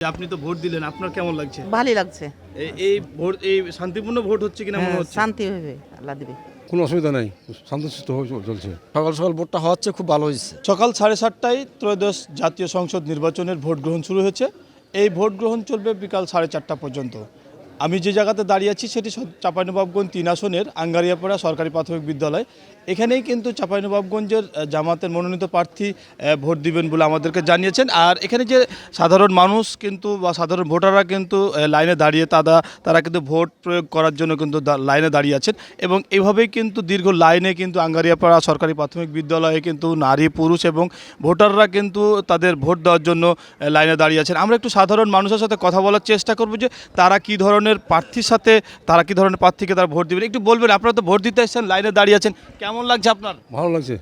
আপনি তো ভোট দিলেন, আপনার কেমন লাগছে? ভালোই লাগছে। এই ভোট শান্তিপূর্ণ ভোট হচ্ছে কিনা মনে হচ্ছে? শান্তি হবে, আল্লাহ দিবে। কোনো অসুবিধা নাই, শান্তশিষ্ট চলছে। সকাল সকাল ভোটটা হচ্ছে খুব ভালো হয়েছে। সকাল 7:30টায় ত্রয়োদশ জাতীয় সংসদ নির্বাচনের ভোট গ্রহণ শুরু হয়েছে। এই ভোট গ্রহণ চলবে বিকাল 4:30টা পর্যন্ত। আমি যে জায়গাতে দাঁড়িয়ে আছি সেটি চাঁপাইনবাবগঞ্জ 3 আসনের আঙ্গারিয়াপাড়া সরকারি প্রাথমিক বিদ্যালয়। এখানেই কিন্তু চাঁপাইনবাবগঞ্জের জামাতের মনোনীত প্রার্থী ভোট দিবেন বলে আমাদেরকে জানিয়েছেন। আর এখানে যে সাধারণ মানুষ কিন্তু বা সাধারণ ভোটাররা কিন্তু লাইনে দাঁড়িয়ে তারা কিন্তু ভোট প্রয়োগ করার জন্য কিন্তু লাইনে দাঁড়িয়ে আছেন এবং এভাবেই কিন্তু দীর্ঘ লাইনে কিন্তু আঙ্গারিয়াপাড়া সরকারি প্রাথমিক বিদ্যালয়ে কিন্তু নারী পুরুষ এবং ভোটাররা কিন্তু তাদের ভোট দেওয়ার জন্য লাইনে দাঁড়িয়ে আছেন। আমরা একটু সাধারণ মানুষের সাথে কথা বলার চেষ্টা করব যে তারা কী ধরনের প্রার্থীকে তারা ভোট দেবেন। একটু বলবেন, আপনারা তো ভোট দিতে এসেছেন, লাইনে দাঁড়িয়ে আছেন, কেমন লাগছে আপনার? ভালো লাগছে,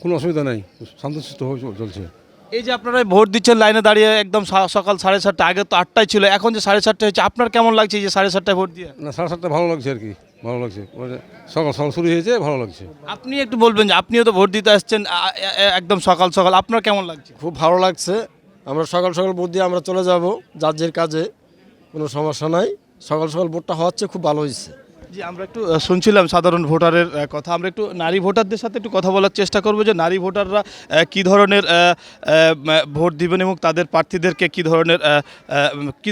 কোনো অসুবিধা নাই, শান্তশিষ্ট চলছে। এই যে আপনারা ভোট দিচ্ছেন লাইনে দাঁড়িয়ে একদম সকাল 7:30, আগে তো 8টায় ছিল, এখন যে 7:30 হয়েছে, আপনার কেমন লাগছে এই যে 7:30টায় ভোট দিয়ে? না, 7:30 ভালো লাগছে আর কি, ভালো লাগছে, মানে সকাল সকাল শুরু হয়েছে, ভালো লাগছে। আপনি একটু বলবেন যে আপনিও তো ভোট দিতে আসছেন একদম সকাল সকাল, আপনার কেমন লাগছে? খুব ভালো লাগছে। আমরা সকাল সকাল ভোট দিয়ে আমরা চলে যাব যার কাজে, কোনো সমস্যা নাই। সকাল সকাল ভোটটা হচ্ছে খুব ভালো হয়েছে। জি, আমরা একটু শুনছিলাম সাধারণ ভোটারের কথা। আমরা একটু নারী ভোটারদের সাথে একটু কথা বলার চেষ্টা করব যে নারী ভোটাররা কী ধরনের ভোট দিবেন এবং তাদের প্রার্থীদেরকে কী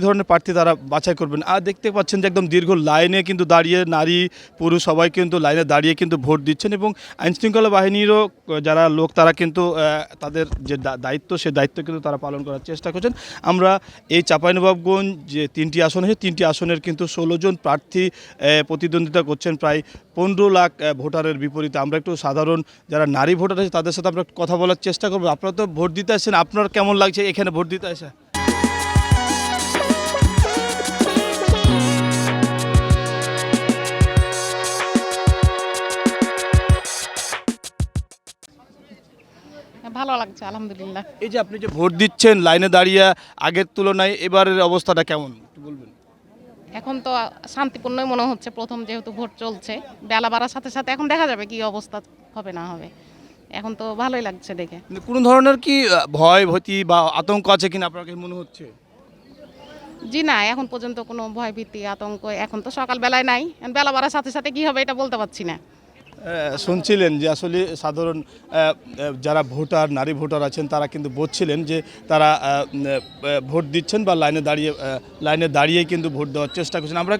ধরনের প্রার্থী তারা বাছাই করবেন। আর দেখতে পাচ্ছেন যে একদম দীর্ঘ লাইনে কিন্তু দাঁড়িয়ে নারী পুরুষ সবাই কিন্তু লাইনে দাঁড়িয়ে কিন্তু ভোট দিচ্ছেন এবং আইনশৃঙ্খলা বাহিনীরও যারা লোক তারা কিন্তু তাদের যে দায়িত্ব সে দায়িত্ব কিন্তু তারা পালন করার চেষ্টা করছেন। আমরা এই চাঁপাইনবাবগঞ্জ যে 3টি আসন আছে, 3টি আসনের কিন্তু 16 জন প্রার্থী প্রতিদ্বন্দ্বিতা করছেন প্রায় 15 লাখ ভোটারের বিপরীতে। আমরা একটু সাধারণ যারা নারী ভোটার আছে তাদের সাথে আমরা কথা বলার চেষ্টা করবো। আপনারা তো ভোট দিতে আসছেন, আপনার কেমন লাগছে এখানে ভোট দিতে আসা? ভালো লাগছে আলহামদুলিল্লাহ। এই যে আপনি যে ভোট দিচ্ছেন লাইনে দাঁড়িয়ে, আগের তুলনায় এবারের অবস্থাটা কেমন একটু বলবেন? এখন তো শান্তিপূর্ণই মনে হচ্ছে, প্রথম যেহেতু ভোট চলছে, বেলা বাড়ার সাথে সাথে এখন দেখা যাবে কি অবস্থা হবে না হবে। এখন তো ভালোই লাগছে দেখে। কোনো ধরনের কি ভয় ভীতি বা আতঙ্ক আছে কিনা আপনার কাছে মনে হচ্ছে? জি না, এখন পর্যন্ত কোনো ভয় ভীতি আতঙ্ক এখন তো সকালবেলায় নাই। বেলা বাড়ার সাথে সাথে কি হবে এটা বলতে পারছি না। শুনছিলেন যে আসলে সাধারণ যারা ভোটার নারী ভোটার আছেন তারা কিন্তু বলছিলেন যে তারা ভোট দিচ্ছেন বা লাইনে দাঁড়িয়েই কিন্তু ভোট দেওয়ার চেষ্টা করছেন। আমরা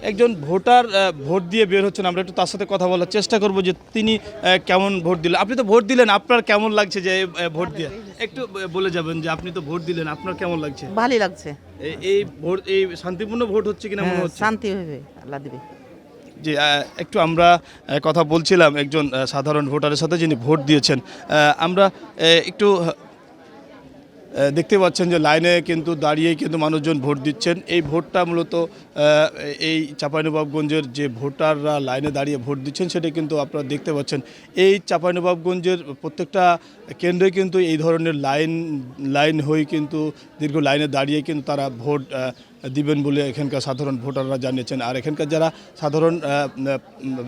একজন ভোটার ভোট দিয়ে বের হচ্ছেন, আমরা একটু তার সাথে কথা বলার চেষ্টা করব যে তিনি কেমন ভোট দিলেন। আপনি তো ভোট দিলেন, আপনার কেমন লাগছে যে ভোট দিয়ে? একটু বলে যাবেন যে আপনি তো ভোট দিলেন, আপনার কেমন লাগছে? ভালোই লাগছে। এই শান্তিপূর্ণ ভোট হচ্ছে কিনা মনে হচ্ছে? শান্তি হবে, আল্লাহ দিবে। জি, একটু আমরা কথা বলছিলাম একজন সাধারণ ভোটারের সাথে যিনি ভোট দিয়েছেন। আমরা একটু দেখতে পাচ্ছেন যে লাইনে কিন্তু দাঁড়িয়েই কিন্তু মানুষজন ভোট দিচ্ছেন। এই ভোটটা মূলত এই চাঁপাইনবাবগঞ্জের যে ভোটাররা লাইনে দাঁড়িয়ে ভোট দিচ্ছেন সেটা কিন্তু আপনারা দেখতে পাচ্ছেন। এই চাঁপাইনবাবগঞ্জের প্রত্যেকটা কেন্দ্রে কিন্তু এই ধরনের লাইন হয়ে কিন্তু দীর্ঘ লাইনে দাঁড়িয়ে কিন্তু তারা ভোট দিবেন বলে এখানকার সাধারণ ভোটাররা জানিয়েছেন। আর এখানকার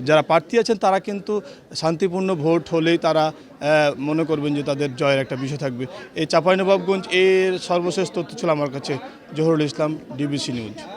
যারা প্রার্থী আছেন তারা কিন্তু শান্তিপূর্ণ ভোট হলেই তারা মনে করবেন যে তাদের জয়ের একটা বিষয় থাকবে। এই চাঁপাইনবাবগঞ্জ এর সর্বশেষ তথ্য ছিল আমার কাছে। Zahurul Islam, DBC news.